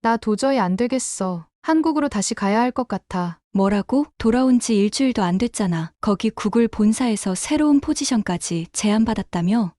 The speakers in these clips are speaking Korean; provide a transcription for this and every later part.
나 도저히 안 되겠어. 한국으로 다시 가야 할 것 같아. 뭐라고? 돌아온 지 일주일도 안 됐잖아. 거기 구글 본사에서 새로운 포지션까지 제안받았다며?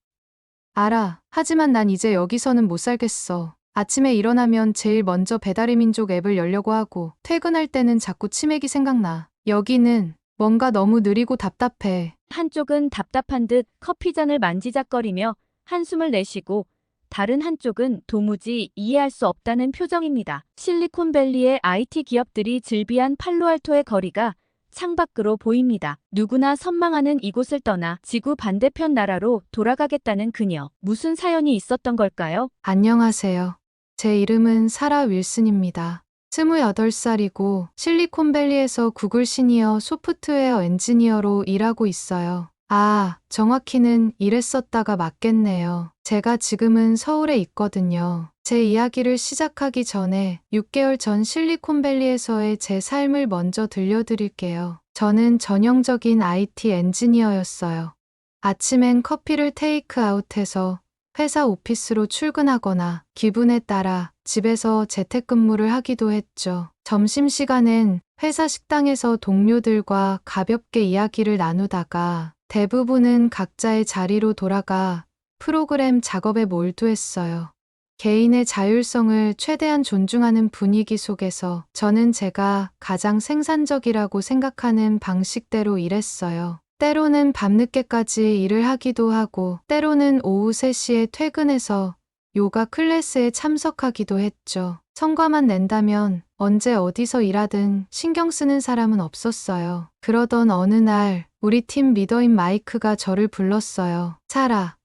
알아. 하지만 난 이제 여기서는 못 살겠어. 아침에 일어나면 제일 먼저 배달의 민족 앱을 열려고 하고 퇴근할 때는 자꾸 치맥이 생각나. 여기는 뭔가 너무 느리고 답답해. 한쪽은 답답한 듯 커피잔을 만지작거리며 한숨을 내쉬고 다른 한쪽은 도무지 이해할 수 없다는 표정입니다. 실리콘밸리의 IT 기업들이 즐비한 팔로알토의 거리가 창밖으로 보입니다. 누구나 선망하는 이곳을 떠나 지구 반대편 나라로 돌아가겠다는 그녀. 무슨 사연이 있었던 걸까요? 안녕하세요. 제 이름은 사라 윌슨입니다. 28살이고 실리콘밸리에서 구글 시니어 소프트웨어 엔지니어로 일하고 있어요. 아, 정확히는 이랬었다가 맞겠네요. 제가 지금은 서울에 있거든요. 제 이야기를 시작하기 전에 6개월 전 실리콘밸리에서의 제 삶을 먼저 들려드릴게요. 저는 전형적인 IT 엔지니어였어요. 아침엔 커피를 테이크아웃해서 회사 오피스로 출근하거나 기분에 따라 집에서 재택근무를 하기도 했죠. 점심시간엔 회사 식당에서 동료들과 가볍게 이야기를 나누다가 대부분은 각자의 자리로 돌아가 프로그램 작업에 몰두했어요. 개인의 자율성을 최대한 존중하는 분위기 속에서 저는 제가 가장 생산적이라고 생각하는 방식대로 일했어요. 때로는 밤늦게까지 일을 하기도 하고, 때로는 오후 3시에 퇴근해서 요가 클래스에 참석하기도 했죠. 성과만 낸다면 언제 어디서 일하든 신경 쓰는 사람은 없었어요. 그러던 어느 날 우리 팀 리더인 마이크가 저를 불렀어요. 사라,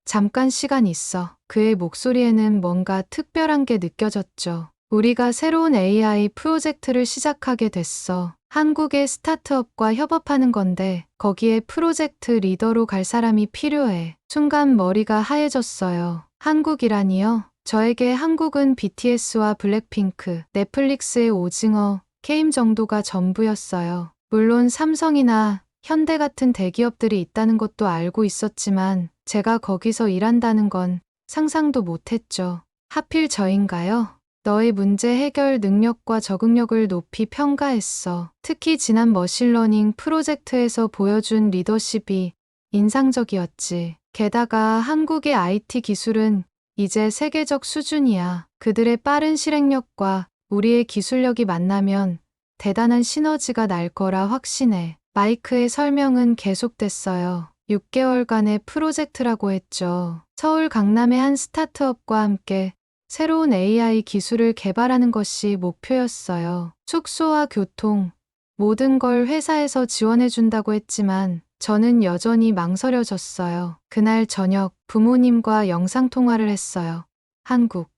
잠깐 시간 있어. 그의 목소리에는 뭔가 특별한 게 느껴졌죠. 우리가 새로운 AI 프로젝트를 시작하게 됐어. 한국의 스타트업과 협업하는 건데 거기에 프로젝트 리더로 갈 사람이 필요해. 순간 머리가 하얘졌어요. 한국이라니요? 저에게 한국은 BTS와 블랙핑크, 넷플릭스의 오징어, 게임 정도가 전부였어요. 물론 삼성이나 현대 같은 대기업들이 있다는 것도 알고 있었지만 제가 거기서 일한다는 건 상상도 못했죠. 하필 저인가요? 너의 문제 해결 능력과 적응력을 높이 평가했어. 특히 지난 머신러닝 프로젝트에서 보여준 리더십이 인상적이었지. 게다가 한국의 IT 기술은 이제 세계적 수준이야. 그들의 빠른 실행력과 우리의 기술력이 만나면 대단한 시너지가 날 거라 확신해. 마이크의 설명은 계속됐어요. 6개월간의 프로젝트라고 했죠. 서울 강남의 한 스타트업과 함께 새로운 AI 기술을 개발하는 것이 목표였어요. 숙소와 교통, 모든 걸 회사에서 지원해준다고 했지만 저는 여전히 망설여졌어요. 그날 저녁 부모님과 영상통화를 했어요. 한국.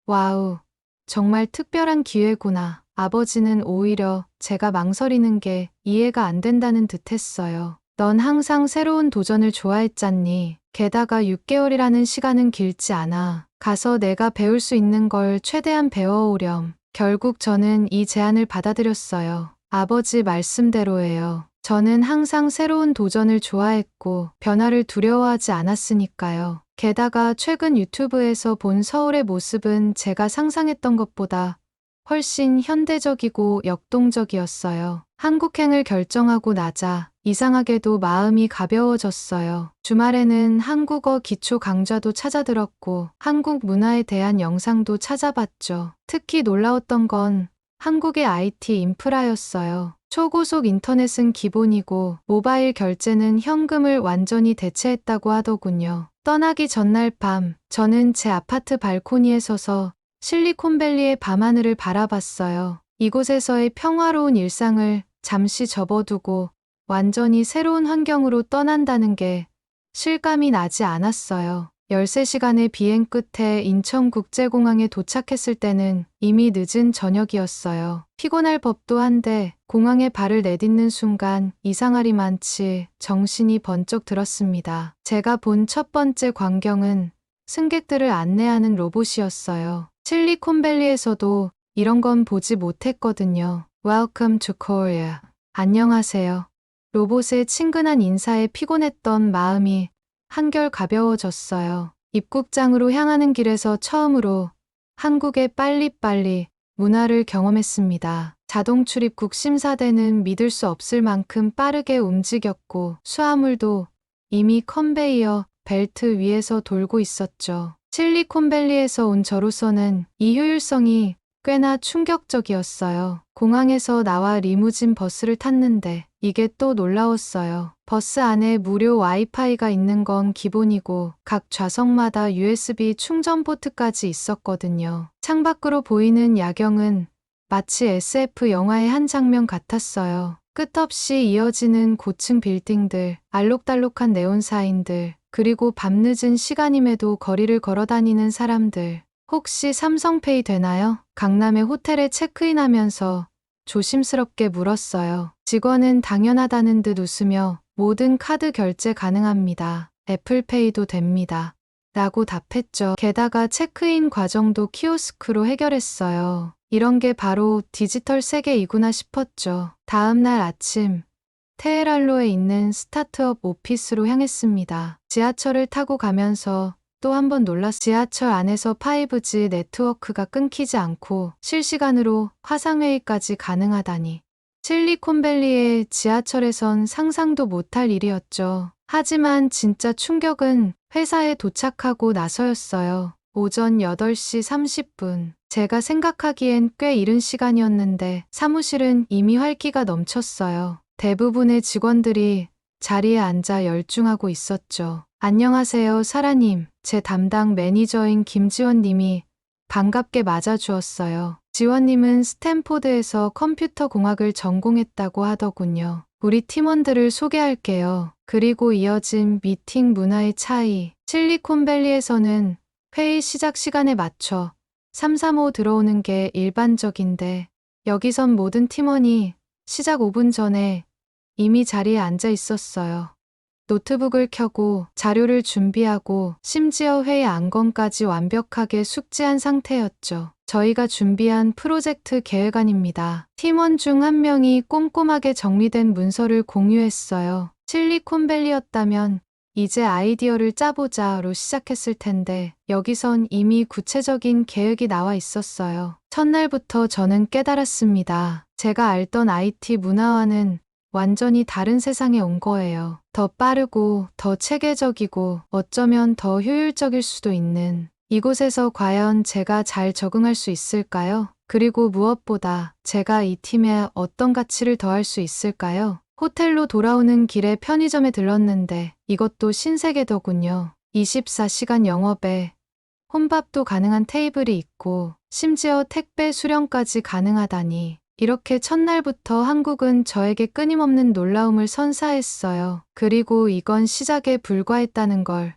와우. 정말 특별한 기회구나. 아버지는 오히려 제가 망설이는 게 이해가 안 된다는 듯 했어요. 넌 항상 새로운 도전을 좋아했잖니. 게다가 6개월이라는 시간은 길지 않아. 가서 내가 배울 수 있는 걸 최대한 배워오렴. 결국 저는 이 제안을 받아들였어요. 아버지 말씀대로예요. 저는 항상 새로운 도전을 좋아했고 변화를 두려워하지 않았으니까요. 게다가 최근 유튜브에서 본 서울의 모습은 제가 상상했던 것보다 훨씬 현대적이고 역동적이었어요. 한국행을 결정하고 나자 이상하게도 마음이 가벼워졌어요. 주말에는 한국어 기초 강좌도 찾아들었고 한국 문화에 대한 영상도 찾아봤죠. 특히 놀라웠던 건 한국의 IT 인프라였어요. 초고속 인터넷은 기본이고 모바일 결제는 현금을 완전히 대체했다고 하더군요. 떠나기 전날 밤, 저는 제 아파트 발코니에 서서 실리콘밸리의 밤하늘을 바라봤어요. 이곳에서의 평화로운 일상을 잠시 접어두고 완전히 새로운 환경으로 떠난다는 게 실감이 나지 않았어요. 13시간의 비행 끝에 인천국제공항에 도착했을 때는 이미 늦은 저녁이었어요. 피곤할 법도 한데 공항에 발을 내딛는 순간 이상하리만치 정신이 번쩍 들었습니다. 제가 본 첫 번째 광경은 승객들을 안내하는 로봇이었어요. 실리콘밸리에서도 이런 건 보지 못했거든요. Welcome to Korea. 안녕하세요. 로봇의 친근한 인사에 피곤했던 마음이 한결 가벼워졌어요. 입국장으로 향하는 길에서 처음으로 한국의 빨리빨리 문화를 경험했습니다. 자동 출입국 심사대는 믿을 수 없을 만큼 빠르게 움직였고 수화물도 이미 컨베이어 벨트 위에서 돌고 있었죠. 실리콘밸리에서 온 저로서는 이 효율성이 꽤나 충격적이었어요. 공항에서 나와 리무진 버스를 탔는데 이게 또 놀라웠어요. 버스 안에 무료 와이파이가 있는 건 기본이고 각 좌석마다 USB 충전 포트까지 있었거든요. 창밖으로 보이는 야경은 마치 SF 영화의 한 장면 같았어요. 끝없이 이어지는 고층 빌딩들, 알록달록한 네온 사인들, 그리고 밤늦은 시간임에도 거리를 걸어다니는 사람들. 혹시 삼성페이 되나요? 강남의 호텔에 체크인하면서 조심스럽게 물었어요. 직원은 당연하다는 듯 웃으며 모든 카드 결제 가능합니다. 애플페이도 됩니다. 라고 답했죠. 게다가 체크인 과정도 키오스크로 해결했어요. 이런 게 바로 디지털 세계이구나 싶었죠. 다음 날 아침, 테헤란로에 있는 스타트업 오피스로 향했습니다. 지하철을 타고 가면서 또 한 번 놀랐어요. 지하철 안에서 5G 네트워크가 끊기지 않고 실시간으로 화상회의까지 가능하다니. 실리콘밸리의 지하철에선 상상도 못할 일이었죠. 하지만 진짜 충격은 회사에 도착하고 나서였어요. 오전 8시 30분. 제가 생각하기엔 꽤 이른 시간이었는데 사무실은 이미 활기가 넘쳤어요. 대부분의 직원들이 자리에 앉아 열중하고 있었죠. 안녕하세요, 사라님. 제 담당 매니저인 김지원님이 반갑게 맞아주었어요. 지원님은 스탠포드에서 컴퓨터 공학을 전공했다고 하더군요. 우리 팀원들을 소개할게요. 그리고 이어진 미팅 문화의 차이. 실리콘밸리에서는 회의 시작 시간에 맞춰 335 들어오는 게 일반적인데 여기선 모든 팀원이 시작 5분 전에 이미 자리에 앉아 있었어요. 노트북을 켜고 자료를 준비하고 심지어 회의 안건까지 완벽하게 숙지한 상태였죠. 저희가 준비한 프로젝트 계획안입니다. 팀원 중 한 명이 꼼꼼하게 정리된 문서를 공유했어요. 실리콘밸리였다면 이제 아이디어를 짜보자로 시작했을 텐데 여기선 이미 구체적인 계획이 나와 있었어요. 첫날부터 저는 깨달았습니다. 제가 알던 IT 문화와는 완전히 다른 세상에 온 거예요. 더 빠르고 더 체계적이고 어쩌면 더 효율적일 수도 있는 이곳에서 과연 제가 잘 적응할 수 있을까요? 그리고 무엇보다 제가 이 팀에 어떤 가치를 더할 수 있을까요? 호텔로 돌아오는 길에 편의점에 들렀는데 이것도 신세계더군요. 24시간 영업에 혼밥도 가능한 테이블이 있고 심지어 택배 수령까지 가능하다니. 이렇게 첫날부터 한국은 저에게 끊임없는 놀라움을 선사했어요. 그리고 이건 시작에 불과했다는 걸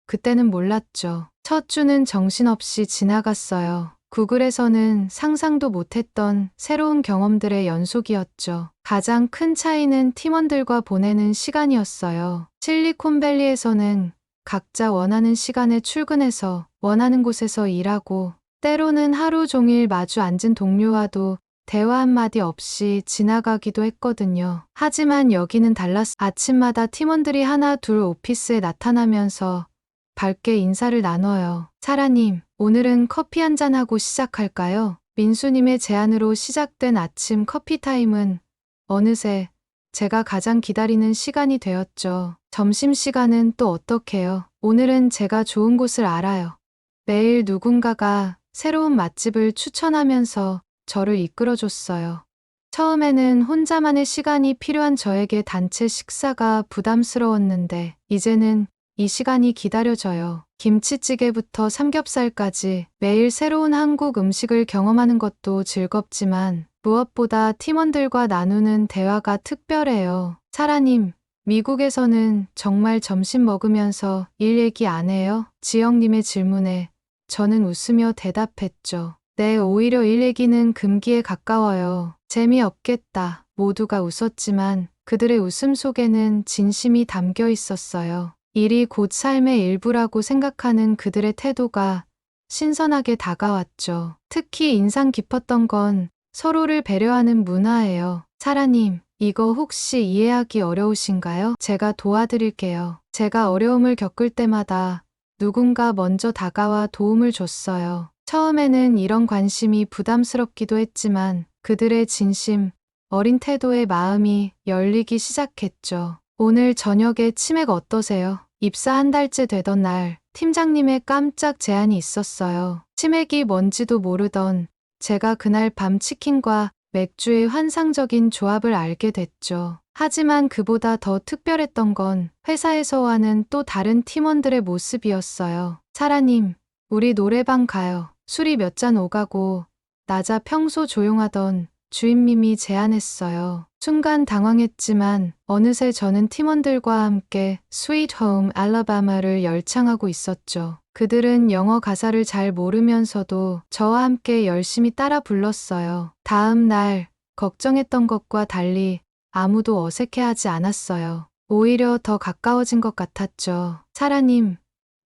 그때는 몰랐죠. 첫 주는 정신없이 지나갔어요. 구글에서는 상상도 못했던 새로운 경험들의 연속이었죠. 가장 큰 차이는 팀원들과 보내는 시간이었어요. 실리콘밸리에서는 각자 원하는 시간에 출근해서 원하는 곳에서 일하고 때로는 하루 종일 마주 앉은 동료와도 대화 한마디 없이 지나가기도 했거든요. 하지만 여기는 아침마다 팀원들이 하나 둘 오피스에 나타나면서 밝게 인사를 나눠요. 사라님, 오늘은 커피 한잔하고 시작할까요? 민수님의 제안으로 시작된 아침 커피 타임은 어느새 제가 가장 기다리는 시간이 되었죠. 점심시간은 또 어떡해요? 오늘은 제가 좋은 곳을 알아요. 매일 누군가가 새로운 맛집을 추천하면서 저를 이끌어줬어요. 처음에는 혼자만의 시간이 필요한 저에게 단체 식사가 부담스러웠는데 이제는 이 시간이 기다려져요. 김치찌개부터 삼겹살까지 매일 새로운 한국 음식을 경험하는 것도 즐겁지만 무엇보다 팀원들과 나누는 대화가 특별해요. 사라님, 미국에서는 정말 점심 먹으면서 일 얘기 안 해요? 지영님의 질문에 저는 웃으며 대답했죠. 네, 오히려 일 얘기는 금기에 가까워요. 재미없겠다. 모두가 웃었지만 그들의 웃음 속에는 진심이 담겨 있었어요. 일이 곧 삶의 일부라고 생각하는 그들의 태도가 신선하게 다가왔죠. 특히 인상 깊었던 건 서로를 배려하는 문화예요. 사라님, 이거 혹시 이해하기 어려우신가요? 제가 도와드릴게요. 제가 어려움을 겪을 때마다 누군가 먼저 다가와 도움을 줬어요. 처음에는 이런 관심이 부담스럽기도 했지만 그들의 진심, 어린 태도에 마음이 열리기 시작했죠. 오늘 저녁에 치맥 어떠세요? 입사 한 달째 되던 날 팀장님의 깜짝 제안이 있었어요. 치맥이 뭔지도 모르던 제가 그날 밤 치킨과 맥주의 환상적인 조합을 알게 됐죠. 하지만 그보다 더 특별했던 건 회사에서와는 또 다른 팀원들의 모습이었어요. 사라님, 우리 노래방 가요. 술이 몇 잔 오가고 낮아 평소 조용하던 주임님이 제안했어요. 순간 당황했지만 어느새 저는 팀원들과 함께 Sweet Home Alabama를 열창하고 있었죠. 그들은 영어 가사를 잘 모르면서도 저와 함께 열심히 따라 불렀어요. 다음 날 걱정했던 것과 달리 아무도 어색해하지 않았어요. 오히려 더 가까워진 것 같았죠. 사라님,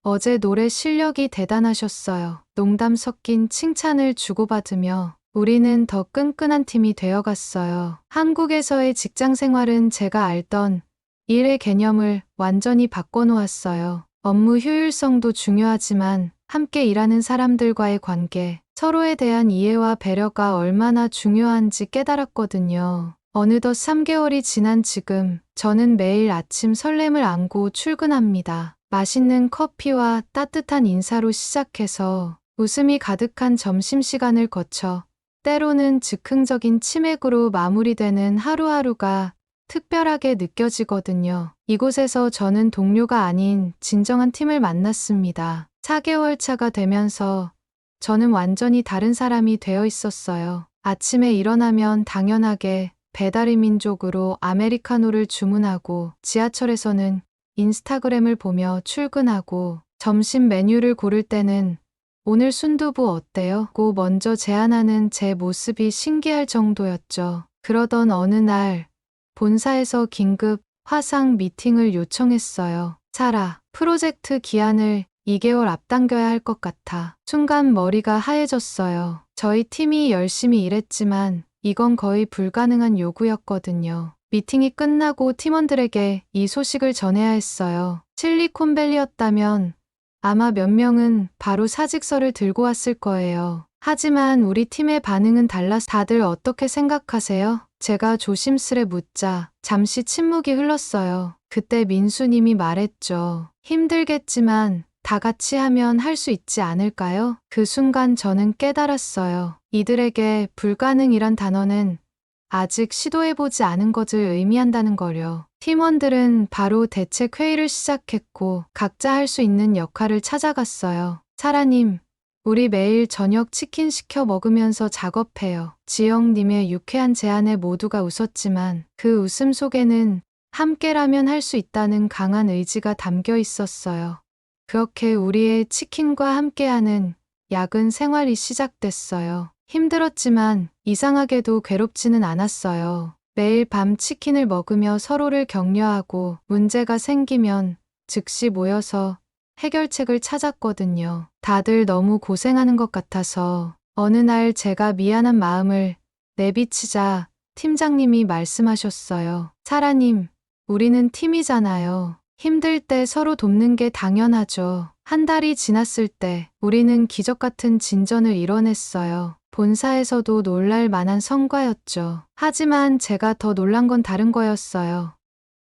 어제 노래 실력이 대단하셨어요. 농담 섞인 칭찬을 주고받으며 우리는 더 끈끈한 팀이 되어갔어요. 한국에서의 직장 생활은 제가 알던 일의 개념을 완전히 바꿔놓았어요. 업무 효율성도 중요하지만 함께 일하는 사람들과의 관계, 서로에 대한 이해와 배려가 얼마나 중요한지 깨달았거든요. 어느덧 3개월이 지난 지금 저는 매일 아침 설렘을 안고 출근합니다. 맛있는 커피와 따뜻한 인사로 시작해서 웃음이 가득한 점심시간을 거쳐 때로는 즉흥적인 치맥으로 마무리되는 하루하루가 특별하게 느껴지거든요. 이곳에서 저는 동료가 아닌 진정한 팀을 만났습니다. 4개월 차가 되면서 저는 완전히 다른 사람이 되어 있었어요. 아침에 일어나면 당연하게 배달의 민족으로 아메리카노를 주문하고 지하철에서는 인스타그램을 보며 출근하고 점심 메뉴를 고를 때는 오늘 순두부 어때요? 고 먼저 제안하는 제 모습이 신기할 정도였죠. 그러던 어느 날 본사에서 긴급 화상 미팅을 요청했어요. 사라, 프로젝트 기한을 2개월 앞당겨야 할 것 같아. 순간 머리가 하얘졌어요. 저희 팀이 열심히 일했지만 이건 거의 불가능한 요구였거든요. 미팅이 끝나고 팀원들에게 이 소식을 전해야 했어요. 실리콘밸리였다면 아마 몇 명은 바로 사직서를 들고 왔을 거예요. 하지만 우리 팀의 반응은 달라서 다들 어떻게 생각하세요? 제가 조심스레 묻자 잠시 침묵이 흘렀어요. 그때 민수님이 말했죠. 힘들겠지만 다 같이 하면 할 수 있지 않을까요? 그 순간 저는 깨달았어요. 이들에게 불가능이란 단어는 아직 시도해보지 않은 것을 의미한다는 거려. 팀원들은 바로 대책 회의를 시작했고 각자 할 수 있는 역할을 찾아갔어요. 사라님, 우리 매일 저녁 치킨 시켜 먹으면서 작업해요. 지영님의 유쾌한 제안에 모두가 웃었지만 그 웃음 속에는 함께라면 할 수 있다는 강한 의지가 담겨 있었어요. 그렇게 우리의 치킨과 함께하는 야근 생활이 시작됐어요. 힘들었지만 이상하게도 괴롭지는 않았어요. 매일 밤 치킨을 먹으며 서로를 격려하고 문제가 생기면 즉시 모여서 해결책을 찾았거든요. 다들 너무 고생하는 것 같아서 어느 날 제가 미안한 마음을 내비치자 팀장님이 말씀하셨어요. 사라님, 우리는 팀이잖아요. 힘들 때 서로 돕는 게 당연하죠. 한 달이 지났을 때 우리는 기적 같은 진전을 이뤄냈어요. 본사에서도 놀랄 만한 성과였죠. 하지만 제가 더 놀란 건 다른 거였어요.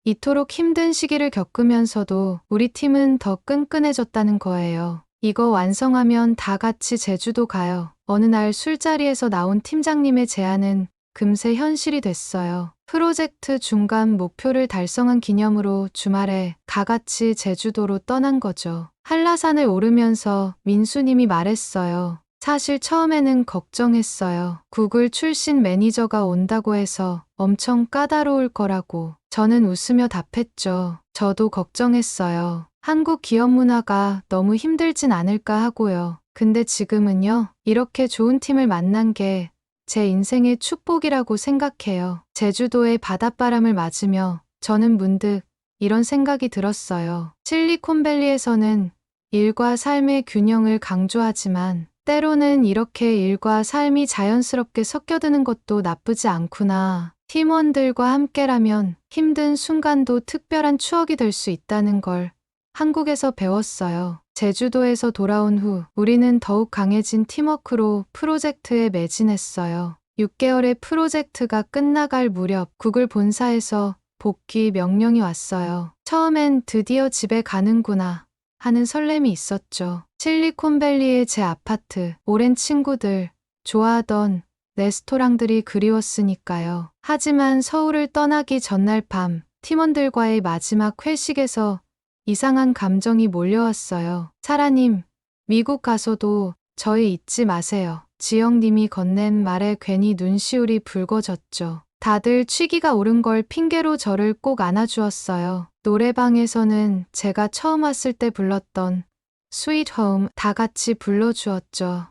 이토록 힘든 시기를 겪으면서도 우리 팀은 더 끈끈해졌다는 거예요. 이거 완성하면 다 같이 제주도 가요. 어느 날 술자리에서 나온 팀장님의 제안은 금세 현실이 됐어요. 프로젝트 중간 목표를 달성한 기념으로 주말에 다 같이 제주도로 떠난 거죠. 한라산을 오르면서 민수님이 말했어요. 사실 처음에는 걱정했어요. 구글 출신 매니저가 온다고 해서 엄청 까다로울 거라고. 저는 웃으며 답했죠. 저도 걱정했어요. 한국 기업 문화가 너무 힘들진 않을까 하고요. 근데 지금은요, 이렇게 좋은 팀을 만난 게 제 인생의 축복이라고 생각해요. 제주도의 바닷바람을 맞으며 저는 문득 이런 생각이 들었어요. 실리콘밸리에서는 일과 삶의 균형을 강조하지만 때로는 이렇게 일과 삶이 자연스럽게 섞여드는 것도 나쁘지 않구나. 팀원들과 함께라면 힘든 순간도 특별한 추억이 될 수 있다는 걸 한국에서 배웠어요. 제주도에서 돌아온 후 우리는 더욱 강해진 팀워크로 프로젝트에 매진했어요. 6개월의 프로젝트가 끝나갈 무렵 구글 본사에서 복귀 명령이 왔어요. 처음엔 드디어 집에 가는구나 하는 설렘이 있었죠. 실리콘밸리의 제 아파트, 오랜 친구들, 좋아하던 레스토랑들이 그리웠으니까요. 하지만 서울을 떠나기 전날 밤 팀원들과의 마지막 회식에서 이상한 감정이 몰려왔어요. 사라님, 미국 가서도 저희 잊지 마세요. 지영님이 건넨 말에 괜히 눈시울이 붉어졌죠. 다들 취기가 오른 걸 핑계로 저를 꼭 안아주었어요. 노래방에서는 제가 처음 왔을 때 불렀던 Sweet Home 다 같이 불러주었죠.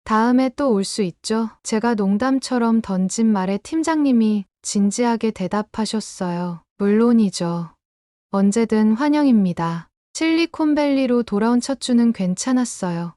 다음에 또 올 수 있죠? 제가 농담처럼 던진 말에 팀장님이 진지하게 대답하셨어요. 물론이죠. 언제든 환영입니다. 실리콘밸리로 돌아온 첫 주는 괜찮았어요.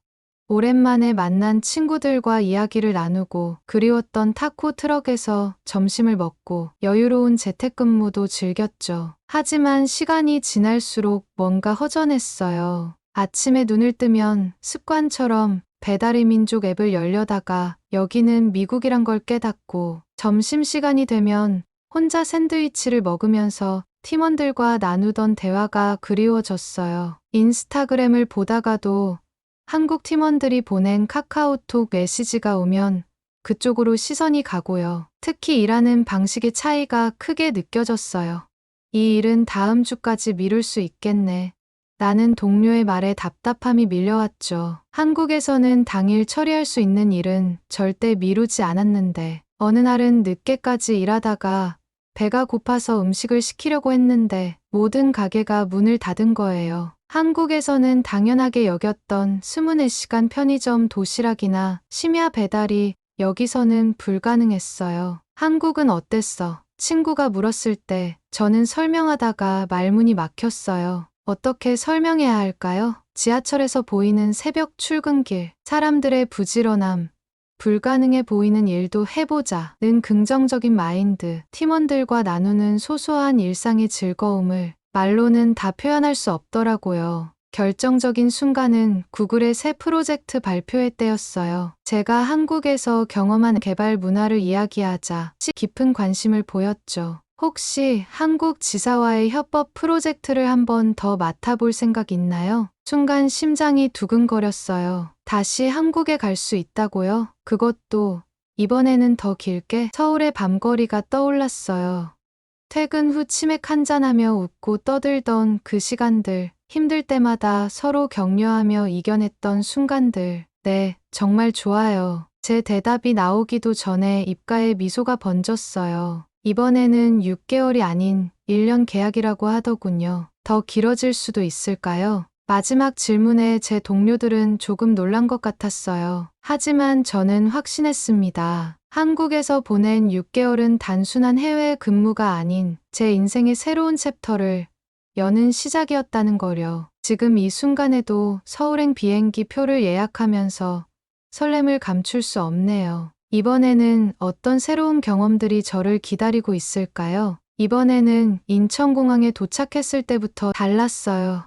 오랜만에 만난 친구들과 이야기를 나누고 그리웠던 타코 트럭에서 점심을 먹고 여유로운 재택근무도 즐겼죠. 하지만 시간이 지날수록 뭔가 허전했어요. 아침에 눈을 뜨면 습관처럼 배달의 민족 앱을 열려다가 여기는 미국이란 걸 깨닫고 점심시간이 되면 혼자 샌드위치를 먹으면서 팀원들과 나누던 대화가 그리워졌어요. 인스타그램을 보다가도 한국 팀원들이 보낸 카카오톡 메시지가 오면 그쪽으로 시선이 가고요. 특히 일하는 방식의 차이가 크게 느껴졌어요. 이 일은 다음 주까지 미룰 수 있겠네. 나는 동료의 말에 답답함이 밀려왔죠. 한국에서는 당일 처리할 수 있는 일은 절대 미루지 않았는데 어느 날은 늦게까지 일하다가 배가 고파서 음식을 시키려고 했는데 모든 가게가 문을 닫은 거예요. 한국에서는 당연하게 여겼던 24시간 편의점 도시락이나 심야 배달이 여기서는 불가능했어요. 한국은 어땠어? 친구가 물었을 때 저는 설명하다가 말문이 막혔어요. 어떻게 설명해야 할까요? 지하철에서 보이는 새벽 출근길, 사람들의 부지런함, 불가능해 보이는 일도 해보자는 긍정적인 마인드, 팀원들과 나누는 소소한 일상의 즐거움을 말로는 다 표현할 수 없더라고요. 결정적인 순간은 구글의 새 프로젝트 발표회 때였어요. 제가 한국에서 경험한 개발 문화를 이야기하자 깊은 관심을 보였죠. 혹시 한국 지사와의 협업 프로젝트를 한 번 더 맡아볼 생각 있나요? 순간 심장이 두근거렸어요. 다시 한국에 갈 수 있다고요? 그것도 이번에는 더 길게? 서울의 밤거리가 떠올랐어요. 퇴근 후 치맥 한잔하며 웃고 떠들던 그 시간들, 힘들 때마다 서로 격려하며 이겨냈던 순간들. 네, 정말 좋아요. 제 대답이 나오기도 전에 입가에 미소가 번졌어요. 이번에는 6개월이 아닌 1년 계약이라고 하더군요. 더 길어질 수도 있을까요? 마지막 질문에 제 동료들은 조금 놀란 것 같았어요. 하지만 저는 확신했습니다. 한국에서 보낸 6개월은 단순한 해외 근무가 아닌 제 인생의 새로운 챕터를 여는 시작이었다는 거요. 지금 이 순간에도 서울행 비행기 표를 예약하면서 설렘을 감출 수 없네요. 이번에는 어떤 새로운 경험들이 저를 기다리고 있을까요? 이번에는 인천공항에 도착했을 때부터 달랐어요.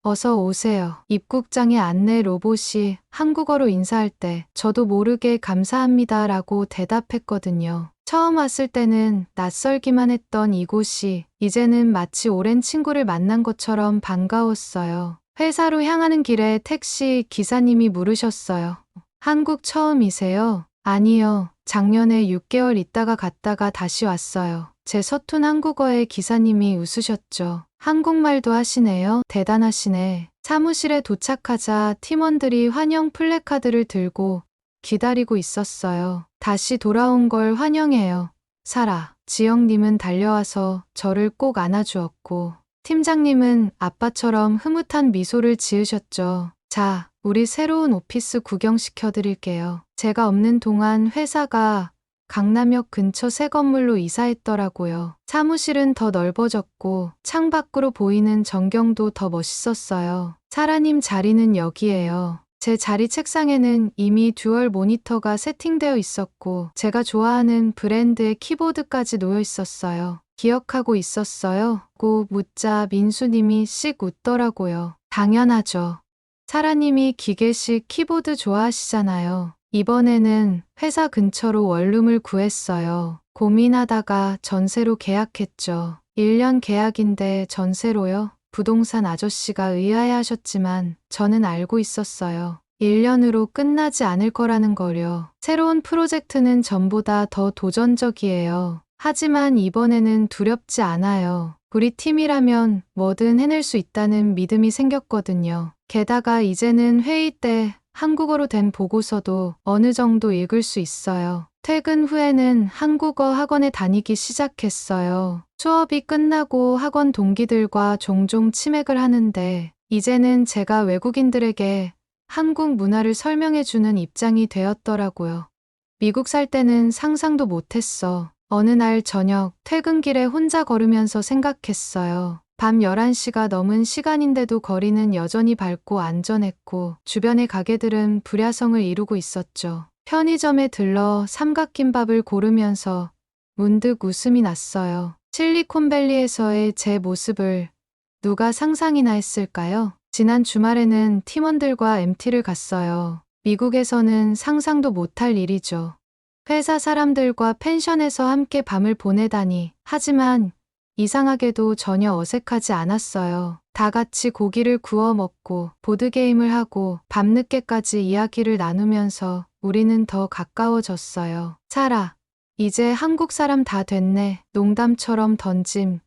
어서 오세요. 입국장의 안내 로봇이 한국어로 인사할 때 저도 모르게 감사합니다라고 대답했거든요. 처음 왔을 때는 낯설기만 했던 이곳이 이제는 마치 오랜 친구를 만난 것처럼 반가웠어요. 회사로 향하는 길에 택시 기사님이 물으셨어요. 한국 처음이세요? 아니요. 작년에 6개월 있다가 갔다가 다시 왔어요. 제 서툰 한국어에 기사님이 웃으셨죠. 한국말도 하시네요. 대단하시네. 사무실에 도착하자 팀원들이 환영 플래카드를 들고 기다리고 있었어요. 다시 돌아온 걸 환영해요. 사라. 지영님은 달려와서 저를 꼭 안아주었고 팀장님은 아빠처럼 흐뭇한 미소를 지으셨죠. 자, 우리 새로운 오피스 구경시켜 드릴게요. 제가 없는 동안 회사가 강남역 근처 새 건물로 이사했더라고요. 사무실은 더 넓어졌고 창밖으로 보이는 전경도 더 멋있었어요. 사라님 자리는 여기예요. 제 자리 책상에는 이미 듀얼 모니터가 세팅되어 있었고 제가 좋아하는 브랜드의 키보드까지 놓여 있었어요. 기억하고 있었어요? 고 묻자 민수님이 씩 웃더라고요. 당연하죠. 사라님이 기계식 키보드 좋아하시잖아요. 이번에는 회사 근처로 원룸을 구했어요. 고민하다가 전세로 계약했죠. 1년 계약인데 전세로요? 부동산 아저씨가 의아해하셨지만 저는 알고 있었어요. 1년으로 끝나지 않을 거라는 거요. 새로운 프로젝트는 전보다 더 도전적이에요. 하지만 이번에는 두렵지 않아요. 우리 팀이라면 뭐든 해낼 수 있다는 믿음이 생겼거든요. 게다가 이제는 회의 때 한국어로 된 보고서도 어느 정도 읽을 수 있어요. 퇴근 후에는 한국어 학원에 다니기 시작했어요. 수업이 끝나고 학원 동기들과 종종 치맥을 하는데 이제는 제가 외국인들에게 한국 문화를 설명해주는 입장이 되었더라고요. 미국 살 때는 상상도 못했어. 어느 날 저녁 퇴근길에 혼자 걸으면서 생각했어요. 밤 11시가 넘은 시간인데도 거리는 여전히 밝고 안전했고 주변의 가게들은 불야성을 이루고 있었죠. 편의점에 들러 삼각김밥을 고르면서 문득 웃음이 났어요. 실리콘밸리에서의 제 모습을 누가 상상이나 했을까요? 지난 주말에는 팀원들과 MT를 갔어요. 미국에서는 상상도 못할 일이죠. 회사 사람들과 펜션에서 함께 밤을 보내다니. 하지만 이상하게도 전혀 어색하지 않았어요. 다 같이 고기를 구워 먹고 보드게임을 하고 밤늦게까지 이야기를 나누면서 우리는 더 가까워졌어요. 사라, 이제 한국 사람 다 됐네. 농담처럼 던짐.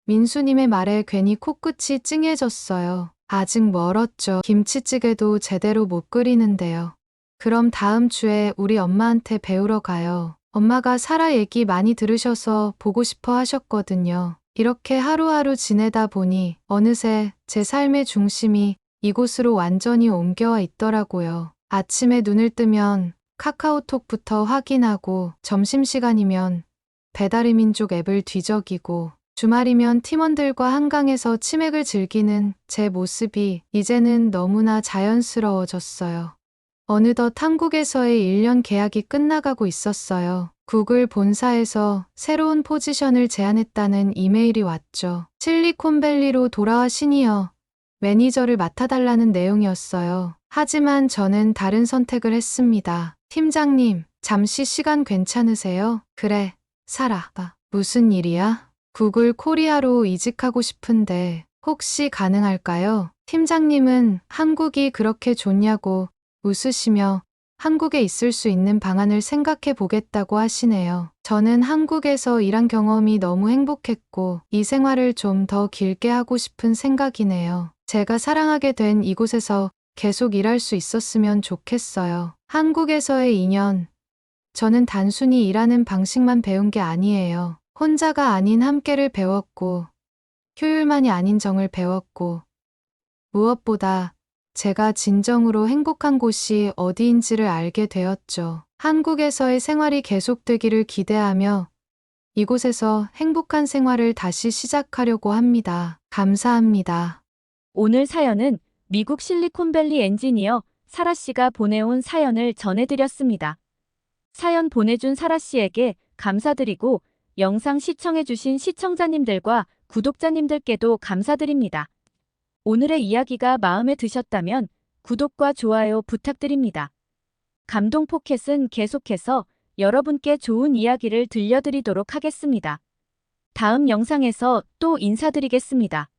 민수님의 말에 괜히 코끝이 찡해졌어요. 아직 멀었죠. 김치찌개도 제대로 못 끓이는데요. 그럼 다음 주에 우리 엄마한테 배우러 가요. 엄마가 사라 얘기 많이 들으셔서 보고 싶어 하셨거든요. 이렇게 하루하루 지내다 보니 어느새 제 삶의 중심이 이곳으로 완전히 옮겨와 있더라고요. 아침에 눈을 뜨면 카카오톡부터 확인하고 점심시간이면 배달의 민족 앱을 뒤적이고 주말이면 팀원들과 한강에서 치맥을 즐기는 제 모습이 이제는 너무나 자연스러워졌어요. 어느덧 한국에서의 1년 계약이 끝나가고 있었어요. 구글 본사에서 새로운 포지션을 제안했다는 이메일이 왔죠. 실리콘밸리로 돌아와 시니어 매니저를 맡아달라는 내용이었어요. 하지만 저는 다른 선택을 했습니다. 팀장님, 잠시 시간 괜찮으세요? 그래, 사라. 무슨 일이야? 구글 코리아로 이직하고 싶은데 혹시 가능할까요? 팀장님은 한국이 그렇게 좋냐고 웃으시며 한국에 있을 수 있는 방안을 생각해 보겠다고 하시네요. 저는 한국에서 일한 경험이 너무 행복했고 이 생활을 좀 더 길게 하고 싶은 생각이네요. 제가 사랑하게 된 이곳에서 계속 일할 수 있었으면 좋겠어요. 한국에서의 2년. 저는 단순히 일하는 방식만 배운 게 아니에요. 혼자가 아닌 함께를 배웠고 효율만이 아닌 정을 배웠고 무엇보다 제가 진정으로 행복한 곳이 어디인지를 알게 되었죠. 한국에서의 생활이 계속되기를 기대하며 이곳에서 행복한 생활을 다시 시작하려고 합니다. 감사합니다. 오늘 사연은 미국 실리콘밸리 엔지니어 사라 씨가 보내온 사연을 전해드렸습니다. 사연 보내준 사라 씨에게 감사드리고 영상 시청해주신 시청자님들과 구독자님들께도 감사드립니다. 오늘의 이야기가 마음에 드셨다면 구독과 좋아요 부탁드립니다. 감동 포켓은 계속해서 여러분께 좋은 이야기를 들려드리도록 하겠습니다. 다음 영상에서 또 인사드리겠습니다.